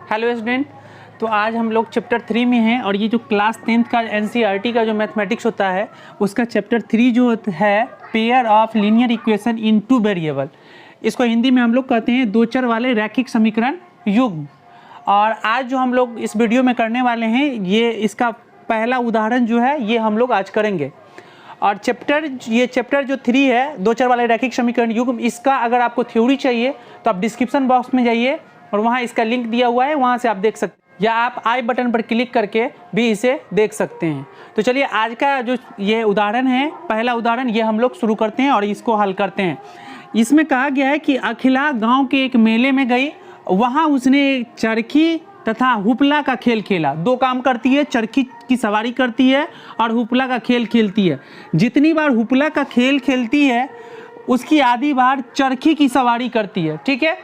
Hello student. तो आज हम लोग चैप्टर 3 में हैं और ये जो क्लास 10th का एनसीईआरटी का जो मैथमेटिक्स होता है उसका चैप्टर 3 जो है pair of linear equation in two variable, इसको हिंदी में हम लोग कहते हैं दो चर वाले रैखिक समीकरण युग्म। और आज जो हम लोग इस वीडियो में करने वाले हैं ये इसका पहला उदाहरण जो है ये हम लोग आज करेंगे। और चैप्टर जो 3 है दो चर वाले रैखिक समीकरण युग्म, इसका अगर आपको थ्योरी चाहिए तो आप डिस्क्रिप्शन बॉक्स में जाइए और वहाँ इसका लिंक दिया हुआ है, वहाँ से आप देख सकते हैं, या आप आई बटन पर क्लिक करके भी इसे देख सकते हैं। तो चलिए आज का जो ये उदाहरण है, पहला उदाहरण, ये हम लोग शुरू करते हैं और इसको हल करते हैं। इसमें कहा गया है कि अखिला गांव के एक मेले में गई, वहाँ उसने चरखी तथा हुपला का खेल खेला। दो काम करती है, चरखी की सवारी करती है और हुपला का खेल खेलती है। जितनी बार हुपला का खेल खेलती है उसकी आधी बार चरखी की सवारी करती है, ठीक है।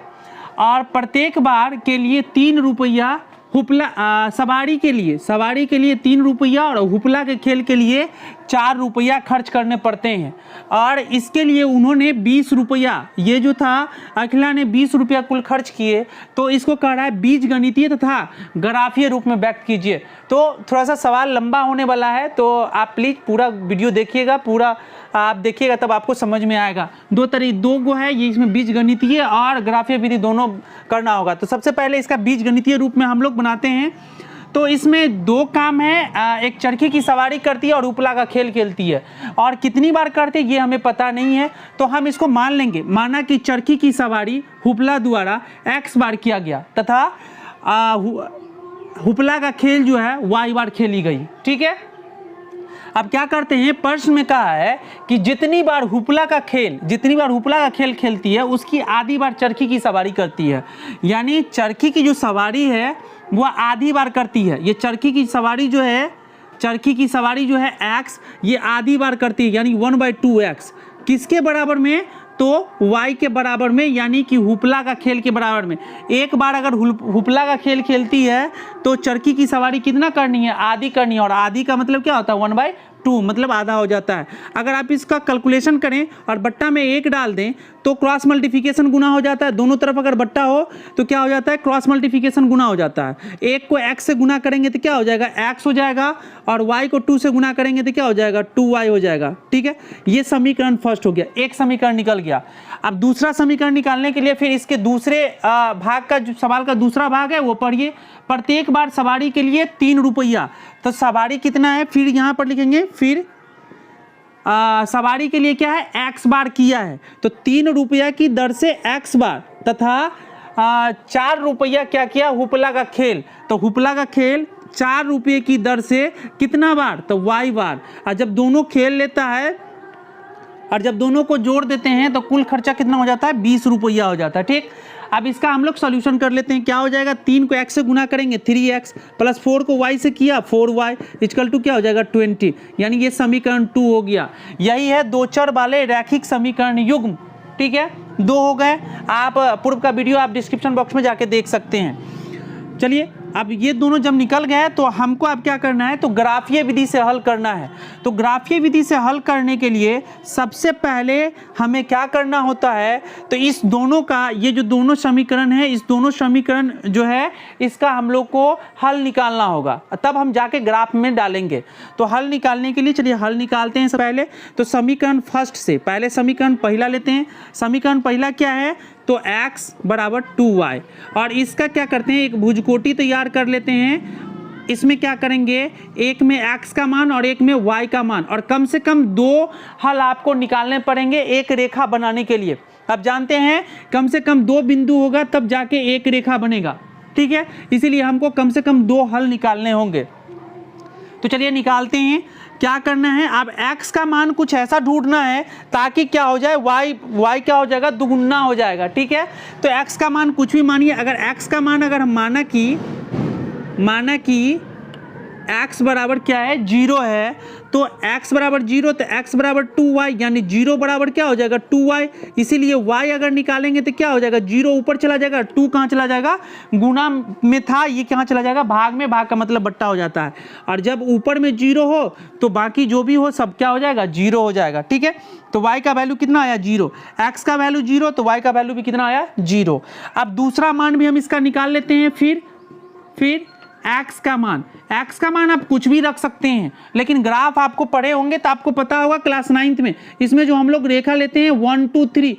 और प्रत्येक बार के लिए 3 रुपया हुपला सवारी के लिए 3 रुपया और हुपला के खेल के लिए 4 रुपया खर्च करने पड़ते हैं। और इसके लिए उन्होंने 20 रुपया, ये जो था अखिला ने 20 रुपया कुल खर्च किए। तो इसको कह रहा है बीज गणितीय तथा ग्राफीय रूप में व्यक्त कीजिए। तो थोड़ा सा सवाल लंबा होने वाला है, तो आप प्लीज़ पूरा वीडियो देखिएगा, पूरा आप देखिएगा तब आपको समझ में आएगा। दो गो है ये, इसमें बीज गणितीय और ग्राफीय विधि दोनों करना होगा। तो सबसे पहले इसका बीज गणितीय रूप में हम लोग बनाते हैं। तो इसमें दो काम है, एक चरखी की सवारी करती है और उपला का खेल खेलती है। और कितनी बार करती है ये हमें पता नहीं है, तो हम इसको मान लेंगे। माना कि चरखी की सवारी हुपला द्वारा x बार किया गया तथा हुपला का खेल जो है y बार खेली गई, ठीक है। अब क्या करते हैं, प्रश्न में कहा है कि जितनी बार हुपला का खेल खेलती है उसकी आधी बार चरखी की सवारी करती है। यानी चरखी की जो सवारी है वह आधी बार करती है। ये चरखी की सवारी जो है x, ये आधी बार करती है, यानी 1/2x। किसके बराबर में? तो y के बराबर में, यानी कि हुपला का खेल के बराबर में। एक बार अगर हुपला का खेल खेलती है तो चरखी की सवारी कितना करनी है? आधी करनी है। और आधी का मतलब क्या होता है? 1/2, मतलब आधा हो जाता है। अगर आप इसका कैलकुलेशन करें और बट्टा में 1 डाल दें तो क्रॉस मल्टीप्लिकेशन गुना हो जाता है। दोनों तरफ अगर बट्टा हो तो क्या हो जाता है? क्रॉस मल्टीप्लिकेशन गुना हो जाता है। 1 को x से गुना करेंगे तो क्या हो जाएगा? x हो जाएगा। और y को 2 से गुना करेंगे तो क्या हो जाएगा? 2y हो जाएगा, ठीक है। ये समीकरण फर्स्ट हो गया, एक समीकरण निकल गया। अब दूसरा समीकरण निकालने के लिए फिर इसके दूसरे भाग का, जो सवाल का दूसरा भाग है वो पढ़िए। प्रत्येक बार सवारी के लिए 3 रुपया। तो सवारी कितना है फिर यहाँ पर लिखेंगे, फिर सवारी के लिए क्या है? x बार किया है, तो 3 रुपया की दर से x बार तथा 4 रुपया क्या किया? हुपला का खेल। तो हुपला का खेल 4 रुपये की दर से कितना बार? तो y बार। और जब दोनों खेल लेता है और जब दोनों को जोड़ देते हैं तो कुल खर्चा कितना हो जाता है? 20 रुपया हो जाता है, ठीक। अब इसका हम लोग सॉल्यूशन कर लेते हैं। क्या हो जाएगा? 3 को x से गुना करेंगे 3x, प्लस 4 को y से किया 4y, इक्वल टू क्या हो जाएगा? 20। यानी ये समीकरण 2 हो गया। यही है दो चर वाले रैखिक समीकरण युग्म, ठीक है। 2 हो गए। आप पूर्व का वीडियो आप डिस्क्रिप्शन बॉक्स में जाके देख सकते हैं। चलिए, अब ये दोनों जब निकल गए तो हमको अब क्या करना है? तो ग्राफीय विधि से हल करना है। तो ग्राफीय विधि से हल करने के लिए सबसे पहले हमें क्या करना होता है? तो इस दोनों का, ये जो दोनों समीकरण है, इस दोनों समीकरण जो है इसका हम लोग को हल निकालना होगा, तब हम जाके ग्राफ में डालेंगे। तो हल निकालने के लिए चलिए हल निकालते हैं। पहले तो समीकरण फर्स्ट से, पहले समीकरण पहला लेते हैं। समीकरण पहला क्या है? तो x बराबर 2y। और इसका क्या करते हैं? एक भुजकोटी तैयार कर लेते हैं। इसमें क्या करेंगे? एक में x का मान और एक में y का मान, और कम से कम 2 हल आपको निकालने पड़ेंगे एक रेखा बनाने के लिए। अब जानते हैं कम से कम 2 बिंदु होगा तब जाके एक रेखा बनेगा, ठीक है। इसीलिए हमको कम से कम 2 हल निकालने होंगे। तो चलिए निकालते हैं। क्या करना है? अब x का मान कुछ ऐसा ढूंढना है ताकि क्या हो जाए? y क्या हो जाएगा? दुगुना हो जाएगा, ठीक है। तो x का मान कुछ भी मानिए। अगर x का मान अगर हम माना कि x बराबर क्या है? 0 है, तो x बराबर 0, तो x बराबर 2y, यानी 0 बराबर क्या हो जाएगा? 2y। इसीलिए y अगर निकालेंगे तो क्या हो जाएगा? 0 ऊपर चला जाएगा, 2 कहाँ चला जाएगा? गुना में था, ये कहाँ चला जाएगा? भाग में। भाग का मतलब बट्टा हो जाता है। और जब ऊपर में 0 हो तो बाकी जो भी हो सब क्या हो जाएगा? 0 हो जाएगा, ठीक है। तो y का वैल्यू कितना आया? 0। x का वैल्यू 0, तो y का वैल्यू भी कितना आया? 0। अब दूसरा मान भी हम इसका निकाल लेते हैं। फिर फिर x का मान, x का मान आप कुछ भी रख सकते हैं, लेकिन ग्राफ आपको पढ़े होंगे तो आपको पता होगा क्लास 9th में, इसमें जो हम लोग रेखा लेते हैं 1 2 3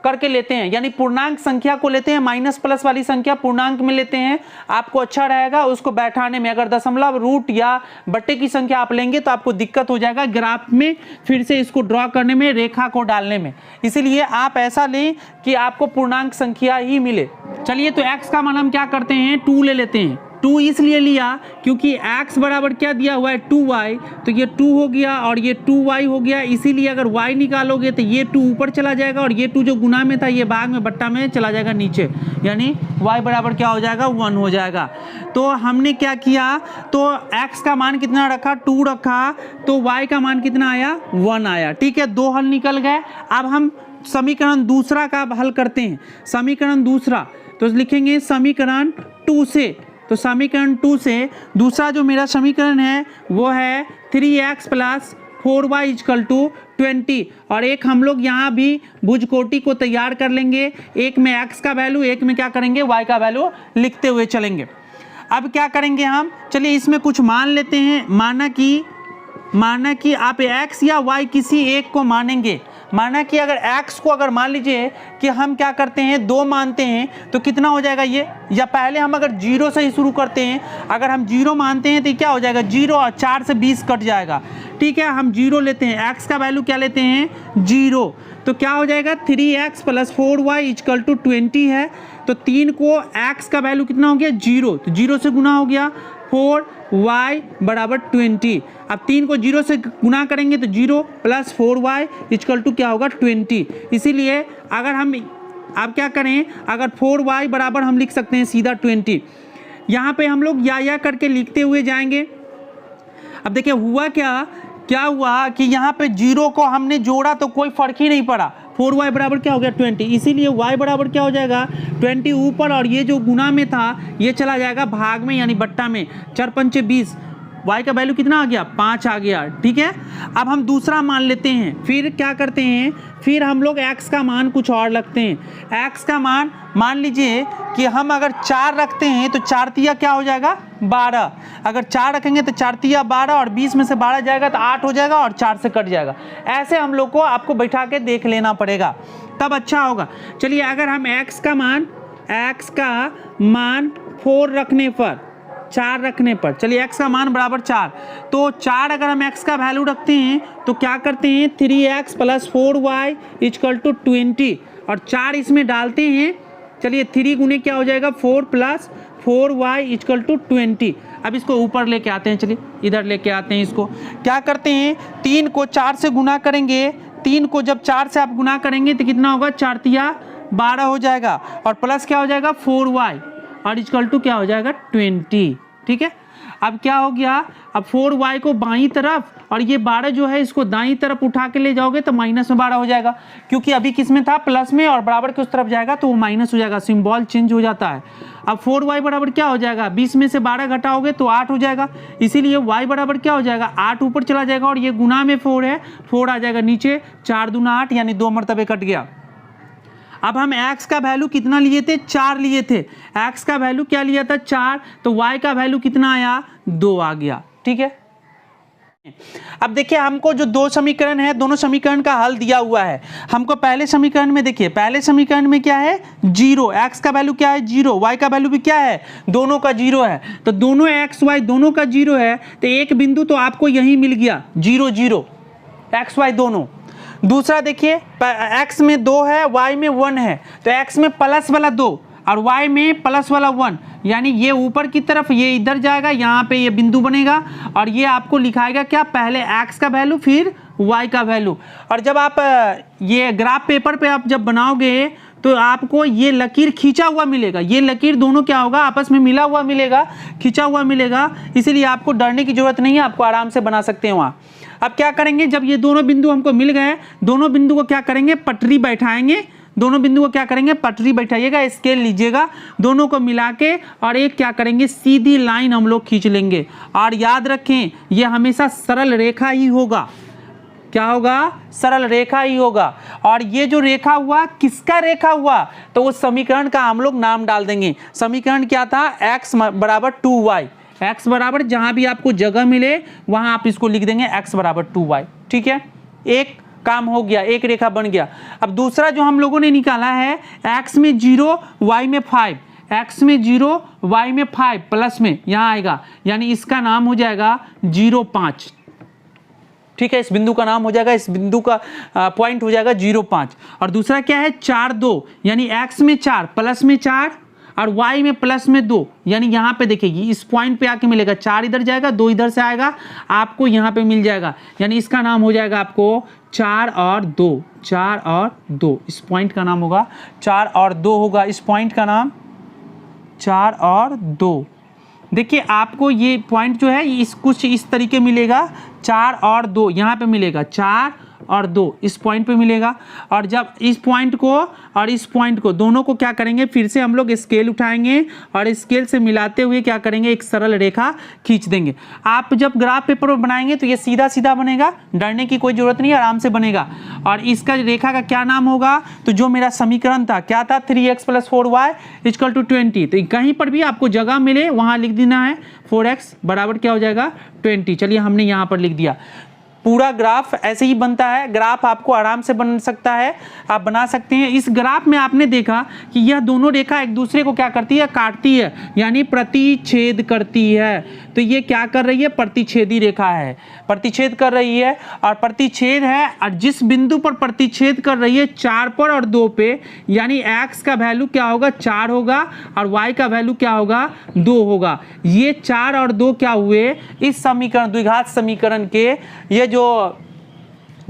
करके लेते हैं, यानी पूर्णांक संख्या को लेते हैं, माइनस प्लस वाली संख्या पूर्णांक में लेते हैं, आपको अच्छा रहेगा उसको बैठाने में। अगर दशमलव, रूट या बट्टे की संख्या आप लेंगे तो आपको दिक्कत हो जाएगा ग्राफ में फिर से इसको ड्रॉ करने में, रेखा को डालने में। इसीलिए आप ऐसा लें कि आपको पूर्णांक संख्या ही मिले। चलिए तो x का मान हम क्या करते हैं, 2 ले लेते हैं। 2 इसलिए लिया क्योंकि x बराबर क्या दिया हुआ है, 2y, तो ये 2 हो गया और ये 2y हो गया। इसीलिए अगर y निकालोगे तो ये 2 ऊपर चला जाएगा और ये 2 जो गुना में था ये भाग में, बट्टा में चला जाएगा नीचे, यानी y बराबर क्या हो जाएगा, 1 हो जाएगा। तो हमने क्या किया, तो x का मान कितना रखा, 2 रखा, तो y का मान कितना आया, 1 आया। ठीक है, 2 हल निकल गए। अब हम समीकरण दूसरा का हल करते हैं। समीकरण दूसरा तो लिखेंगे समीकरण 2 से, तो समीकरण 2 से दूसरा जो मेरा समीकरण है वो है 3x + 4y = 20, और एक हम लोग यहाँ भी भुजकोटि को तैयार कर लेंगे, एक में x का वैल्यू, एक में क्या करेंगे, y का वैल्यू लिखते हुए चलेंगे। अब क्या करेंगे हम, चलिए इसमें कुछ मान लेते हैं। माना कि आप x या y किसी एक को मानेंगे। माना कि अगर x को अगर मान लीजिए कि हम क्या करते हैं, 2 मानते हैं, तो कितना हो जाएगा ये, या पहले हम अगर 0 से ही शुरू करते हैं, अगर हम 0 मानते हैं तो क्या हो जाएगा, 0 और 4 से 20 कट जाएगा। ठीक है, हम 0 लेते हैं, x का वैल्यू क्या लेते हैं, 0, तो क्या हो जाएगा, 3x + 4y = 20 है। तो 3 को x का वैल्यू कितना हो गया, 0, तो 0 से गुना हो गया, 4y = 20। अब 3 को 0 से गुना करेंगे तो 0 + 4y = क्या होगा, 20। इसीलिए अगर हम अब क्या करें, अगर 4y बराबर हम लिख सकते हैं सीधा 20, यहाँ पे हम लोग या करके लिखते हुए जाएंगे। अब देखिए हुआ क्या हुआ कि यहाँ पे 0 को हमने जोड़ा तो कोई फर्क ही नहीं पड़ा, 4y बराबर क्या हो गया, 20। इसीलिए y बराबर क्या हो जाएगा, 20 ऊपर, और ये जो गुना में था ये चला जाएगा भाग में, यानी बट्टा में। 4 × 5 = 20, y का वैल्यू कितना आ गया, 5 आ गया। ठीक है, अब हम दूसरा मान लेते हैं। फिर क्या करते हैं, फिर हम लोग x का मान कुछ और लगते हैं। x का मान लीजिए कि हम अगर 4 रखते हैं तो 4 तिया क्या हो जाएगा, 12। अगर 4 रखेंगे तो 4 तिया 12, और 20 में से 12 जाएगा तो 8 हो जाएगा, और 4 से कट जाएगा। ऐसे हम लोग को आपको बैठा के देख लेना पड़ेगा, तब अच्छा होगा। चलिए अगर हम x का मान 4 रखने पर, 4 रखने पर, चलिए x का मान बराबर 4, तो 4 अगर हम x का वैल्यू रखते हैं तो क्या करते हैं, 3x + 4y = 20, और 4 इसमें डालते हैं। चलिए 3 गुने क्या हो जाएगा, 4 + 4y = 20। अब इसको ऊपर लेके आते हैं, चलिए इधर लेके आते हैं। इसको क्या करते हैं, 3 को 4 से गुना करेंगे, 3 को जब 4 से आप गुना करेंगे तो कितना होगा, 4 तिया 12 हो जाएगा, और प्लस क्या हो जाएगा, 4y, और = क्या हो जाएगा, 20। ठीक है, अब क्या हो गया, अब 4y को बाईं तरफ, और ये 12 जो है इसको दाईं तरफ उठा के ले जाओगे तो माइनस में 12 हो जाएगा, क्योंकि अभी किस में था, प्लस में, और बराबर के उस तरफ जाएगा तो वो माइनस हो जाएगा, सिंबल चेंज हो जाता है। अब 4y बराबर क्या हो जाएगा, 20 में से 12 घटाओगे तो 8 हो जाएगा। इसीलिए y बराबर क्या हो जाएगा, 8 ऊपर चला जाएगा, और ये गुना में 4 है, 4 आ जाएगा नीचे, 4 दूना 8, यानी 2 मरतबे कट गया। अब हम x का वैल्यू कितना लिए थे, 4 लिए थे। x का वैल्यू क्या लिया था, 4, तो y का वैल्यू कितना आया, 2 आ गया। ठीक है, अब देखिए हमको जो 2 समीकरण है, दोनों समीकरण का हल दिया हुआ है। हमको पहले समीकरण में देखिए, पहले समीकरण में क्या है, 0, x का वैल्यू क्या है, 0, y का वैल्यू भी क्या है, दोनों का 0 है। तो दोनों x y दोनों का 0 है, तो एक बिंदु तो आपको यही मिल गया, 0 0, x y दोनों। दूसरा देखिए, x में 2 है, y में 1 है, तो x में प्लस वाला 2 और y में प्लस वाला 1, यानी ये ऊपर की तरफ, ये इधर जाएगा, यहाँ पे ये बिंदु बनेगा, और ये आपको लिखाएगा क्या, पहले x का वैल्यू फिर y का वैल्यू। और जब आप ये ग्राफ पेपर पे आप जब बनाओगे तो आपको ये लकीर खींचा हुआ मिलेगा, ये लकीर दोनों क्या होगा, आपस में मिला हुआ मिलेगा, खींचा हुआ मिलेगा। इसीलिए आपको डरने की जरूरत नहीं है, आपको आराम से बना सकते हैं वहाँ। अब क्या करेंगे, जब ये दोनों बिंदु हमको मिल गए, दोनों बिंदु को क्या करेंगे, पटरी बैठाएंगे। दोनों बिंदु को क्या करेंगे, पटरी बैठाइएगा, स्केल लीजिएगा, दोनों को मिला के, और एक क्या करेंगे, सीधी लाइन हम लोग खींच लेंगे। और याद रखें, ये हमेशा सरल रेखा ही होगा, क्या होगा, सरल रेखा ही होगा। और ये जो रेखा हुआ किसका रेखा हुआ, तो उस समीकरण का हम लोग नाम डाल देंगे। समीकरण क्या था, x बराबर 2y, x बराबर जहां भी आपको जगह मिले वहां आप इसको लिख देंगे x बराबर 2y। ठीक है, एक काम हो गया, एक रेखा बन गया। अब दूसरा जो हम लोगों ने निकाला है, x में 0 y में 5, x में 0 y में 5 प्लस में यहां आएगा, यानी इसका नाम हो जाएगा 0,5। ठीक है, इस बिंदु का नाम हो जाएगा, इस बिंदु का पॉइंट हो जाएगा 0,5। और दूसरा क्या है, 4,2, यानी x में 4 प्लस में 4 और y में प्लस में 2, यानी यहाँ पे देखिए इस पॉइंट पे आके मिलेगा, 4 इधर जाएगा 2 इधर से आएगा, आपको यहाँ पे मिल जाएगा, यानी इसका नाम हो जाएगा आपको 4 और 2, 4 और 2, इस पॉइंट का नाम होगा 4 और 2 होगा, इस पॉइंट का नाम 4 और 2। देखिए आपको ये पॉइंट जो है इस कुछ इस तरीके मिलेगा, 4 और 2 यहाँ पे मिलेगा, 4 और 2 इस पॉइंट पे मिलेगा। और जब इस पॉइंट को और इस पॉइंट को दोनों को क्या करेंगे, फिर से हम लोग स्केल उठाएंगे और स्केल से मिलाते हुए क्या करेंगे, एक सरल रेखा खींच देंगे। आप जब ग्राफ पेपर पर बनाएंगे तो ये सीधा सीधा बनेगा, डरने की कोई जरूरत नहीं, आराम से बनेगा। और इसका रेखा का क्या नाम होगा, तो जो मेरा समीकरण था क्या था, 3x + 4y = 20। तो कहीं पर भी आपको जगह मिले वहां लिख देना है 4x बराबर क्या हो जाएगा 20। चलिए हमने यहाँ पर लिख दिया। पूरा ग्राफ ऐसे ही बनता है, ग्राफ आपको आराम से बन सकता है, आप बना सकते हैं। इस ग्राफ में आपने देखा कि यह दोनों रेखा एक दूसरे को क्या करती है, काटती है, यानी प्रतिच्छेद करती है। तो ये क्या कर रही है, प्रतिच्छेदी रेखा है, प्रतिच्छेद कर रही है। और प्रतिच्छेद है, और जिस बिंदु पर प्रतिच्छेद कर रही है 4 पर और 2 पे, यानी x का वैल्यू क्या होगा 4 होगा और y का वैल्यू क्या होगा 2 होगा। ये 4 और 2 क्या हुए, इस समीकरण द्विघात समीकरण के, ये जो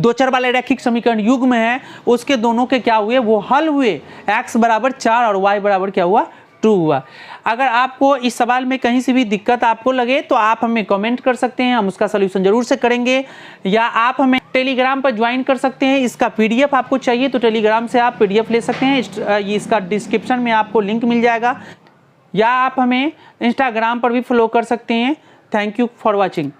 दो चर वाले रैखिक समीकरण युग्म है उसके दोनों के क्या हुए, वो हल हुए। x बराबर 4 और y बराबर क्या हुआ 2 हुआ। अगर आपको इस सवाल में कहीं से भी दिक्कत आपको लगे तो आप हमें कमेंट कर सकते हैं, हम उसका सलूशन जरूर से करेंगे। या आप हमें टेलीग्राम पर ज्वाइन कर सकते हैं, इसका पीडीएफ आपको चाहिए तो टेलीग्राम से आप पीडीएफ ले सकते हैं, इसका डिस्क्रिप्शन में आपको लिंक मिल जाएगा। या आप हमें इंस्टाग्राम पर भी फॉलो कर सकते हैं। Thank you for watching.